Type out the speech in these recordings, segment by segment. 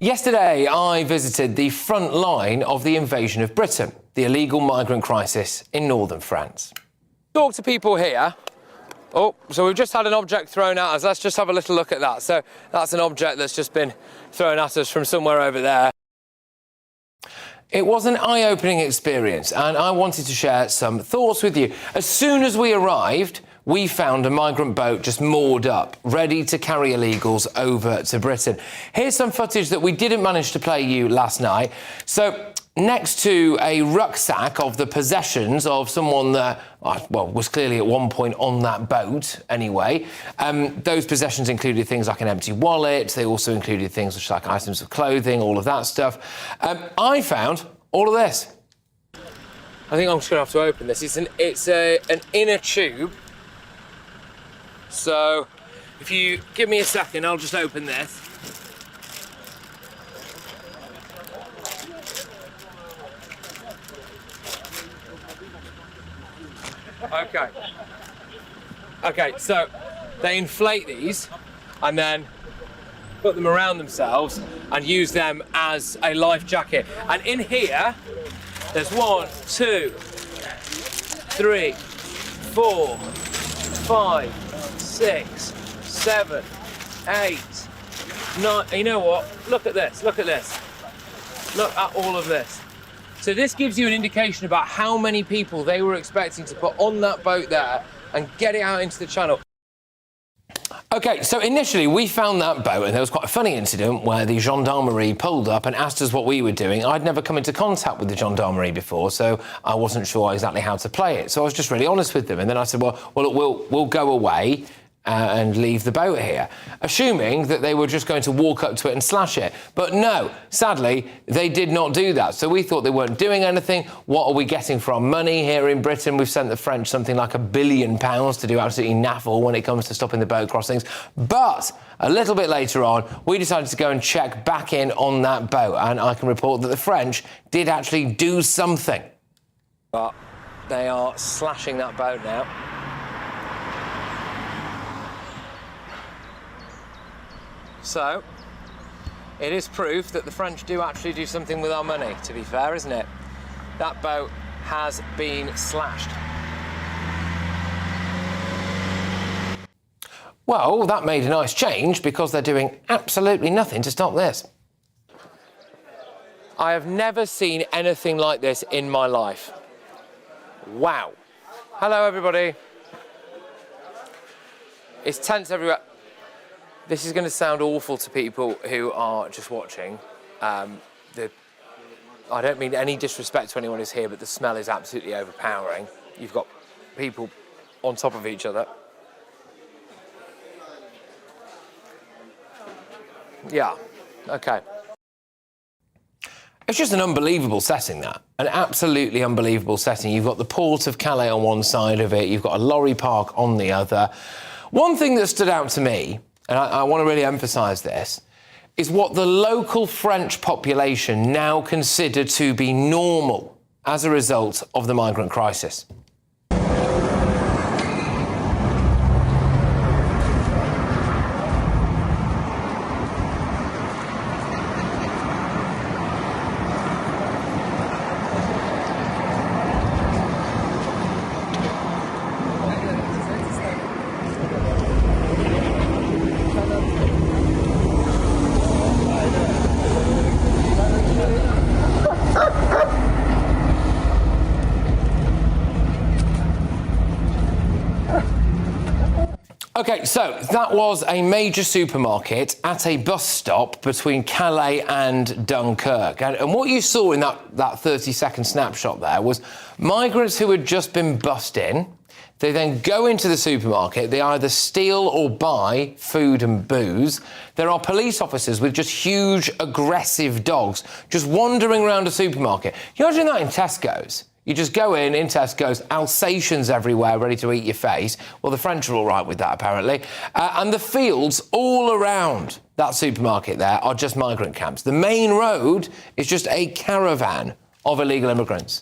Yesterday, I visited the front line of the invasion of Britain, the illegal migrant crisis in northern France. Talk to people here. Oh, so we've just had an object thrown at us. Let's just have a little look at that. So that's an object that's just been thrown at us from somewhere over there. It was an eye-opening experience, and I wanted to share some thoughts with you. As soon as we arrived, we found a migrant boat just moored up, ready to carry illegals over to Britain. Here's some footage that we didn't manage to play you last night. So, next to a rucksack of the possessions of someone that, well, was clearly at one point on that boat anyway, those possessions included things like an empty wallet. They also included things like items of clothing, all of that stuff. I found all of this. I think I'm just going to have to open this. It's an inner tube. So, if you give me a second, I'll just open this. Okay, so they inflate these and then put them around themselves and use them as a life jacket. And in here, there's 1, 2, 3, 4, 5, 6, 7, 8, 9. You know what? Look at this. Look at this. Look at all of this. So this gives you an indication about how many people they were expecting to put on that boat there and get it out into the channel. OK, so initially we found that boat and there was quite a funny incident where the gendarmerie pulled up and asked us what we were doing. I'd never come into contact with the gendarmerie before, so I wasn't sure exactly how to play it. So I was just really honest with them. And then I said, well, we'll go away and leave the boat here, assuming that they were just going to walk up to it and slash it. But no, sadly, they did not do that. So we thought they weren't doing anything. What are we getting for our money here in Britain? We've sent the French something like £1 billion to do absolutely naffle when it comes to stopping the boat crossings. But a little bit later on, we decided to go and check back in on that boat. And I can report that the French did actually do something. But they are slashing that boat now. So, it is proof that the French do actually do something with our money, to be fair, isn't it? That boat has been slashed. Well, that made a nice change because they're doing absolutely nothing to stop this. I have never seen anything like this in my life. Wow. Hello, everybody. It's tense everywhere. This is going to sound awful to people who are just watching. I don't mean any disrespect to anyone who's here, but the smell is absolutely overpowering. You've got people on top of each other. Yeah, okay. It's just an unbelievable setting, that. An absolutely unbelievable setting. You've got the port of Calais on one side of it. You've got a lorry park on the other. One thing that stood out to me, and I want to really emphasise this, is what the local French population now consider to be normal as a result of the migrant crisis. OK, so that was a major supermarket at a bus stop between Calais and Dunkirk. And what you saw in that 30-second snapshot there was migrants who had just been bussed in. They then go into the supermarket. They either steal or buy food and booze. There are police officers with just huge, aggressive dogs just wandering around a supermarket. You imagine that in Tesco's. You just go in Tesco's, Alsatians everywhere, ready to eat your face. Well, the French are all right with that, apparently. And the fields all around that supermarket there are just migrant camps. The main road is just a caravan of illegal immigrants.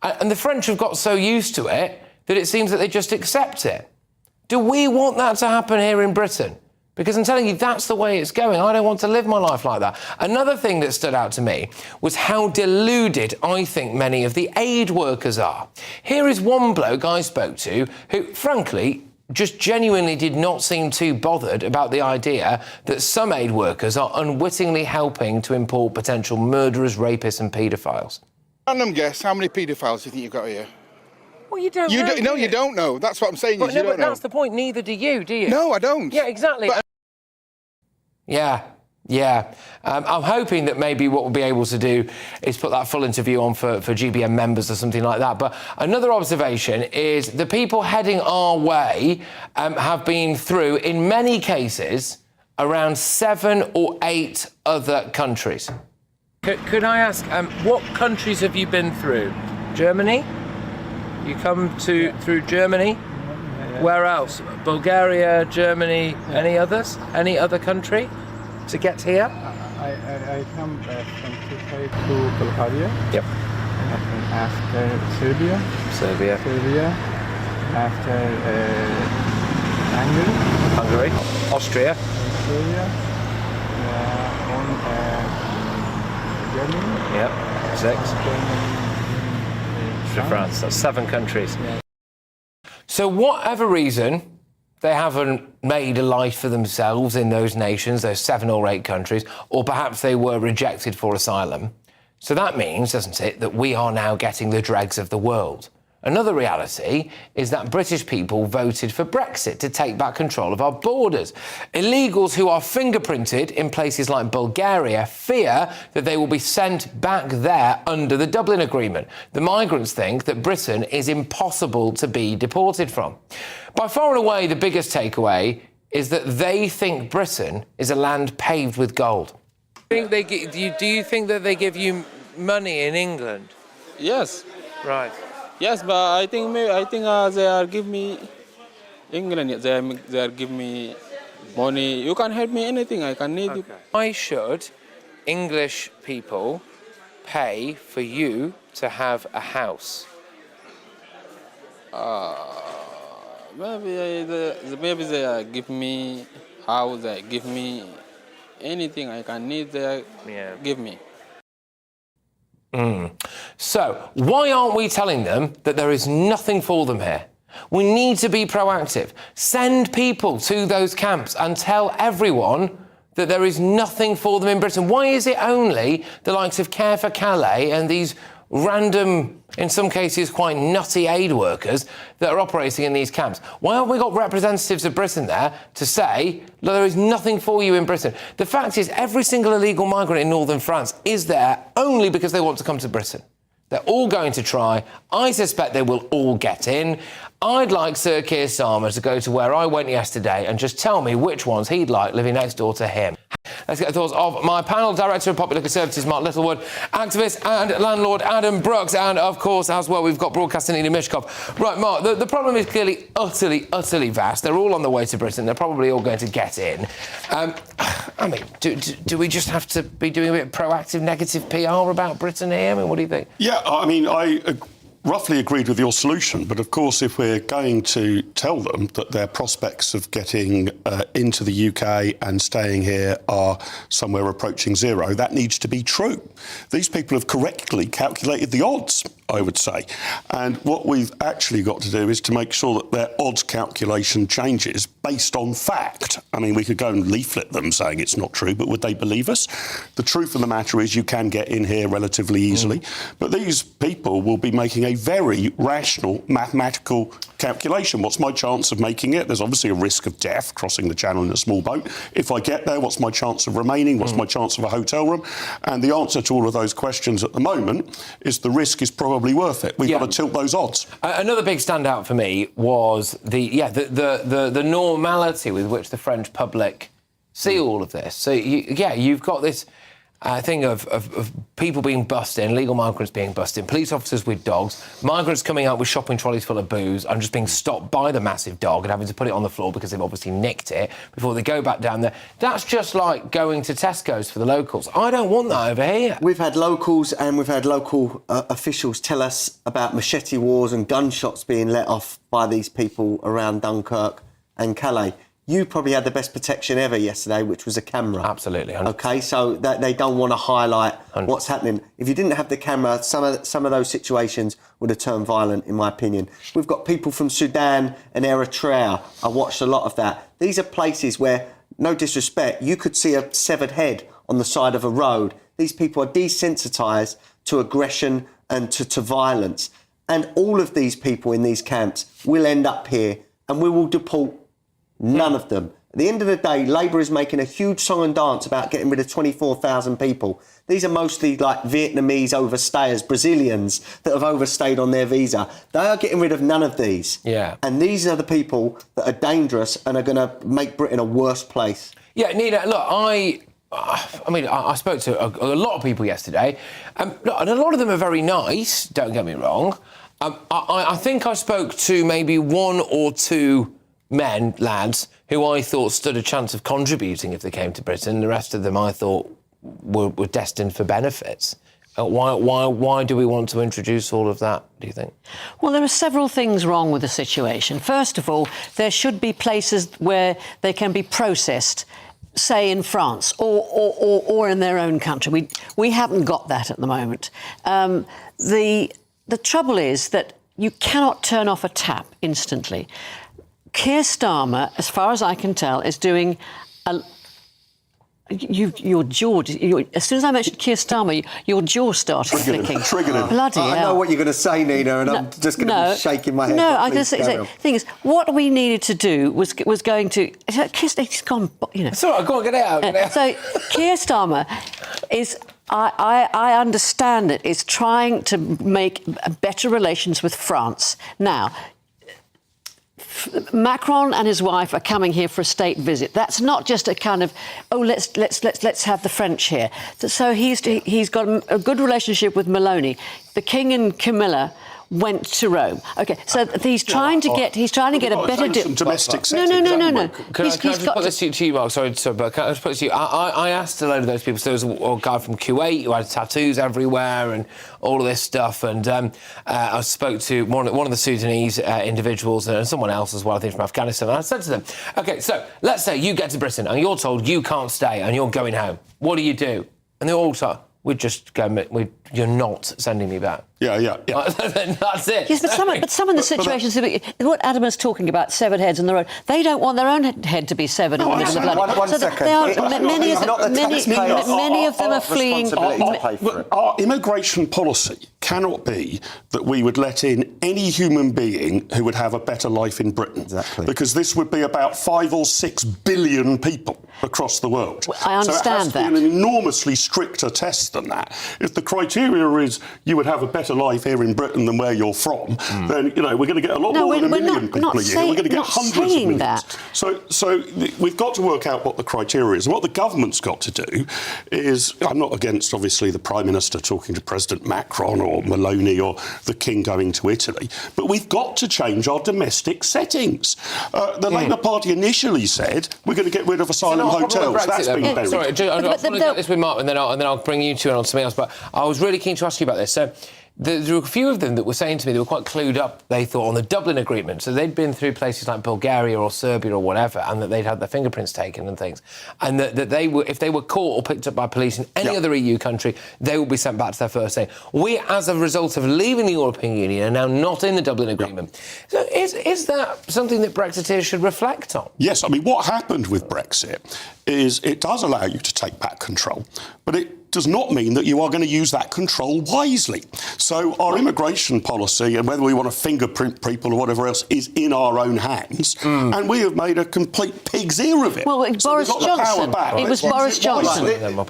And the French have got so used to it that it seems that they just accept it. Do we want that to happen here in Britain? Because I'm telling you, that's the way it's going. I don't want to live my life like that. Another thing that stood out to me was how deluded I think many of the aid workers are. Here is one bloke I spoke to who, frankly, just genuinely did not seem too bothered about the idea that some aid workers are unwittingly helping to import potential murderers, rapists and paedophiles. Random guess, how many paedophiles do you think you've got here? Well, you don't know. No, you don't know. That's what I'm saying. But, You don't know. That's the point. Neither do you, do you? No, I don't. Yeah, exactly. Yeah. I'm hoping that maybe what we'll be able to do is put that full interview on for GBM members or something like that. But another observation is the people heading our way have been through, in many cases, around 7 or 8 other countries. Could I ask, what countries have you been through? Germany? You come through Germany? Where else? Bulgaria, Germany, any others? Any other country to get here? I come from Turkey to Bulgaria. Yep. After Serbia. After Hungary. Austria. Germany. Yep. 6. To France. That's 7 countries. Yeah. So whatever reason, they haven't made a life for themselves in those nations, those 7 or 8 countries, or perhaps they were rejected for asylum. So that means, doesn't it, that we are now getting the dregs of the world. Another reality is that British people voted for Brexit to take back control of our borders. Illegals who are fingerprinted in places like Bulgaria fear that they will be sent back there under the Dublin Agreement. The migrants think that Britain is impossible to be deported from. By far and away, the biggest takeaway is that they think Britain is a land paved with gold. Do you think that they give you money in England? Yes. Right. Yes, but I think they are give me England. They are give me money. You can help me anything. I can need you. Why should English people pay for you to have a house? Maybe they give me house. They give me anything I can need. They give me. So, why aren't we telling them that there is nothing for them here? We need to be proactive. Send people to those camps and tell everyone that there is nothing for them in Britain. Why is it only the likes of Care for Calais and these random, in some cases quite nutty aid workers that are operating in these camps? Why haven't we got representatives of Britain there to say, look, there is nothing for you in Britain? The fact is, every single illegal migrant in northern France is there only because they want to come to Britain. They're all going to try. I suspect they will all get in. I'd like Sir Keir Starmer to go to where I went yesterday and just tell me which ones he'd like living next door to him. Let's get the thoughts of my panel, Director of Popular Conservatives, Mark Littlewood, activist and landlord Adam Brooks, and, of course, as well, we've got broadcaster Nina Mishkov. Right, Mark, the problem is clearly utterly vast. They're all on the way to Britain. They're probably all going to get in. I mean, do we just have to be doing a bit of proactive negative PR about Britain here? I mean, what do you think? Yeah, I mean, I roughly agreed with your solution, but of course if we're going to tell them that their prospects of getting into the UK and staying here are somewhere approaching zero, that needs to be true. These people have correctly calculated the odds, I would say, and what we've actually got to do is to make sure that their odds calculation changes based on fact. I mean, we could go and leaflet them saying it's not true, but would they believe us? The truth of the matter is you can get in here relatively easily, but these people will be making a very rational mathematical calculation. What's my chance of making it? There's obviously a risk of death crossing the channel in a small boat. If I get there, what's my chance of remaining? What's my chance of a hotel room? And the answer to all of those questions at the moment is the risk is probably worth it. We've got to tilt those odds. Another big standout for me was the normality with which the French public see all of this. So, you've got this thing of people being bussed in, legal migrants being bussed in, police officers with dogs, migrants coming out with shopping trolleys full of booze and just being stopped by the massive dog and having to put it on the floor because they've obviously nicked it before they go back down there. That's just like going to Tesco's for the locals. I don't want that over here. We've had locals and we've had local officials tell us about machete wars and gunshots being let off by these people around Dunkirk and Calais. You probably had the best protection ever yesterday, which was a camera. Absolutely. 100%. Okay, so that they don't want to highlight what's happening. If you didn't have the camera, some of those situations would have turned violent, in my opinion. We've got people from Sudan and Eritrea. I watched a lot of that. These are places where, no disrespect, you could see a severed head on the side of a road. These people are desensitised to aggression and to violence. And all of these people in these camps will end up here, and we will deport none of them. At the end of the day, Labour is making a huge song and dance about getting rid of 24,000 people. These are mostly like Vietnamese overstayers, Brazilians that have overstayed on their visa. They are getting rid of none of these. Yeah. And these are the people that are dangerous and are going to make Britain a worse place. Yeah, Nina, look, I spoke to a lot of people yesterday, and a lot of them are very nice, don't get me wrong. I think I spoke to maybe one or two lads, who I thought stood a chance of contributing if they came to Britain. The rest of them I thought were destined for benefits. Why do we want to introduce all of that, do you think? Well, there are several things wrong with the situation. First of all, there should be places where they can be processed, say in France or in their own country. We haven't got that at the moment. The trouble is that you cannot turn off a tap instantly. Keir Starmer, as far as I can tell, is doing your jaw. As soon as I mentioned Keir Starmer, your jaw started flicking. Triggered him. Bloody hell. I know what you're going to say, Nina, and I'm just going to be shaking my head. No, I'm going to say, the thing is, what we needed to do was going to... He's gone, you know... It's all right, go on, get it out. So Keir Starmer is... I understand it, is trying to make better relations with France. Now... Macron and his wife are coming here for a state visit. That's not just a kind of, let's have the French here. So he's got a good relationship with Meloni. The King and Camilla went to Rome. OK, so he's trying to get a better deal. Domestic settings. No. Can I just put this to you, Mark? Sorry, but can I just put this to you? I asked a load of those people. So there was a guy from Kuwait who had tattoos everywhere and all of this stuff. And I spoke to one of the Sudanese individuals and someone else as well, I think from Afghanistan. And I said to them, OK, so let's say you get to Britain and you're told you can't stay and you're going home. What do you do? And they all said, we'd just go, you're not sending me back. Yeah. That's it. Yes, but some of the situations, what Adam is talking about, severed heads on the road, they don't want their own head to be severed. One second. Many of them are fleeing. Our immigration policy cannot be that we would let in any human being who would have a better life in Britain. Exactly. Because this would be about 5 or 6 billion people across the world. Well, I understand so it has to be an enormously stricter test than that. If the criteria is you would have a better life here in Britain than where you're from, then, we're going to get a lot more than a million people a year. We're going to get hundreds of millions. That. So we've got to work out what the criteria is. And what the government's got to do is, I'm not against, obviously, the Prime Minister talking to President Macron or Meloni or the King going to Italy, but we've got to change our domestic settings. The Labour Party initially said we're going to get rid of asylum hotels. That's been buried. Sorry, I'll get this with Mark, and then I'll bring you two on something else. But I was really keen to ask you about this. So there were a few of them that were saying to me they were quite clued up, they thought, on the Dublin Agreement. So they'd been through places like Bulgaria or Serbia or whatever, and that they'd had their fingerprints taken and things. And that they were, if they were caught or picked up by police in any other EU country, they would be sent back to their first state. We, as a result of leaving the European Union, are now not in the Dublin Agreement. So is that something that Brexiteers should reflect on? Yes, what happened with Brexit is it does allow you to take back control, but it does not mean that you are going to use that control wisely. So our immigration policy, and whether we want to fingerprint people or whatever else, is in our own hands, and we have made a complete pig's ear of it. Well, Boris Johnson. It was Boris Johnson.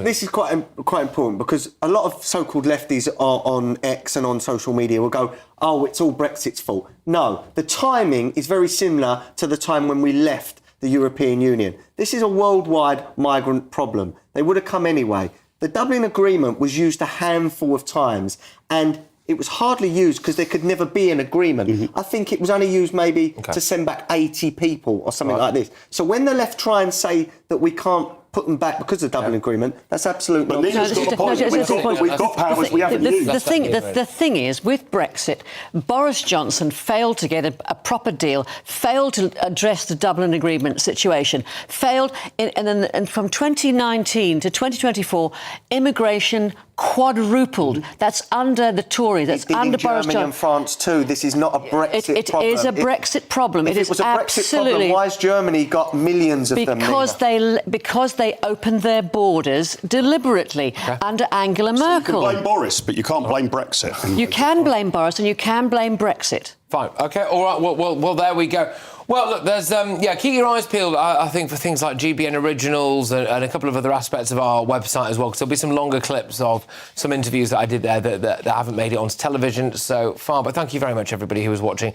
This is quite important because a lot of so-called lefties are on X and on social media will go, oh, it's all Brexit's fault. No, the timing is very similar to the time when we left the European Union. This is a worldwide migrant problem. They would have come anyway. The Dublin Agreement was used a handful of times and it was hardly used because there could never be an agreement. I think it was only used maybe to send back 80 people or something like this. So when the left try and say that we can't put them back because of the Dublin Agreement. That's absolute But nonsense. Nina's got a point. We've got powers we haven't used. The thing is, with Brexit, Boris Johnson failed to get a proper deal, failed to address the Dublin Agreement situation, failed, and from 2019 to 2024, immigration quadrupled. That's under the Tory. That's under Boris Johnson. Germany and France too. This is not a Brexit problem. It is a Brexit problem. If it was a Brexit problem, why has Germany got millions of them? Because they opened their borders deliberately under Angela Merkel. You can blame Boris, but you can't blame Brexit. You can blame Boris and you can blame Brexit. Fine. OK. All right. Well, there we go. Well, look, there's keep your eyes peeled. I think for things like GBN Originals and a couple of other aspects of our website as well, because there'll be some longer clips of some interviews that I did there that haven't made it onto television so far. But thank you very much, everybody who was watching.